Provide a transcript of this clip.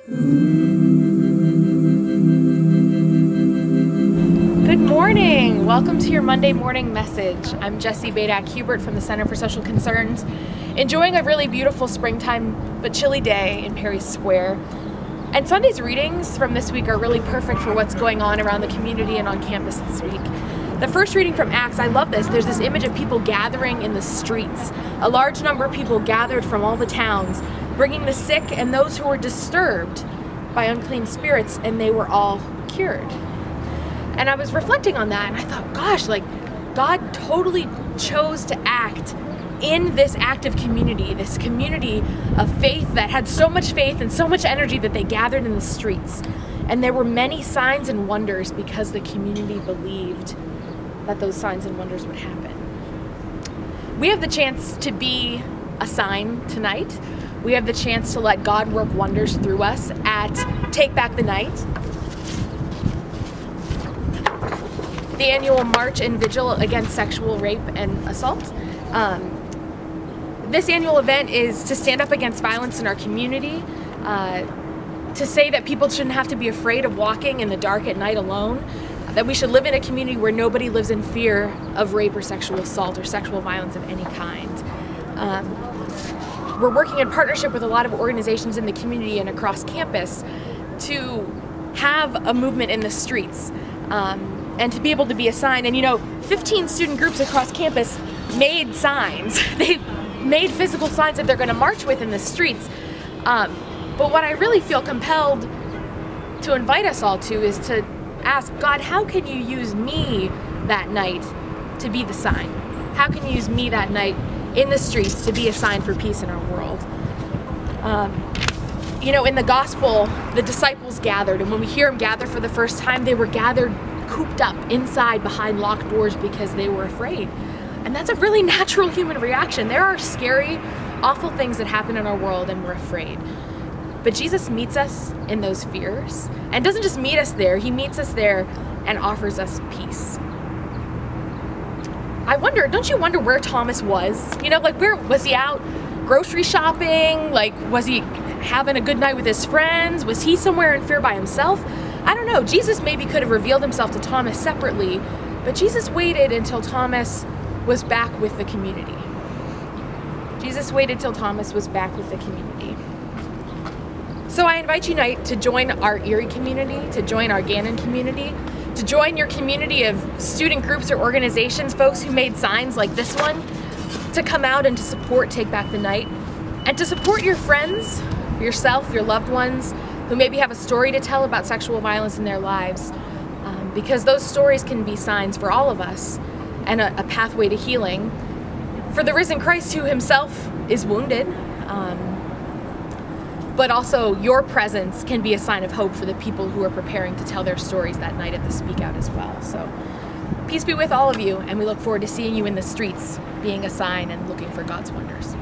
Good morning. Welcome to your Monday morning message. I'm Jessie Badak-Hubert from the Center for Social Concerns, enjoying a really beautiful springtime but chilly day in Perry Square. And Sunday's readings from this week are really perfect for what's going on around the community and on campus this week. The first reading from Acts, I love this. There's this image of people gathering in the streets. A large number of people gathered from all the towns, bringing the sick and those who were disturbed by unclean spirits, and they were all cured. And I was reflecting on that, and I thought, gosh, like, God totally chose to act in this active community, this community of faith that had so much faith and so much energy that they gathered in the streets. And there were many signs and wonders because the community believed that those signs and wonders would happen. We have the chance to be a sign tonight. We have the chance to let God work wonders through us at Take Back the Night, the annual march and vigil against sexual rape and assault. This annual event is to stand up against violence in our community, to say that people shouldn't have to be afraid of walking in the dark at night alone, that we should live in a community where nobody lives in fear of rape or sexual assault or sexual violence of any kind. We're working in partnership with a lot of organizations in the community and across campus to have a movement in the streets and to be able to be a sign. And 15 student groups across campus made signs. They made physical signs that they're going to march with in the streets. But what I really feel compelled to invite us all to is to ask God, how can you use me that night to be the sign? How can you use me that night in the streets to be a sign for peace in our world? In the gospel, the disciples gathered, and when we hear them gather for the first time, they were gathered cooped up inside behind locked doors because they were afraid. And that's a really natural human reaction. There are scary, awful things that happen in our world and we're afraid. But Jesus meets us in those fears, and doesn't just meet us there, he meets us there and offers us peace. I wonder, don't you wonder where Thomas was? Where was he out grocery shopping? Was he having a good night with his friends? Was he somewhere in fear by himself? I don't know. Jesus maybe could have revealed himself to Thomas separately, but Jesus waited until Thomas was back with the community. Jesus waited till Thomas was back with the community. So I invite you tonight to join our Erie community, to join our Gannon community, to join your community of student groups or organizations, folks who made signs like this one, to come out and to support Take Back the Night, and to support your friends, yourself, your loved ones, who maybe have a story to tell about sexual violence in their lives, because those stories can be signs for all of us and a pathway to healing for the risen Christ who himself is wounded, but also your presence can be a sign of hope for the people who are preparing to tell their stories that night at the Speak Out as well. So peace be with all of you, and we look forward to seeing you in the streets, being a sign and looking for God's wonders.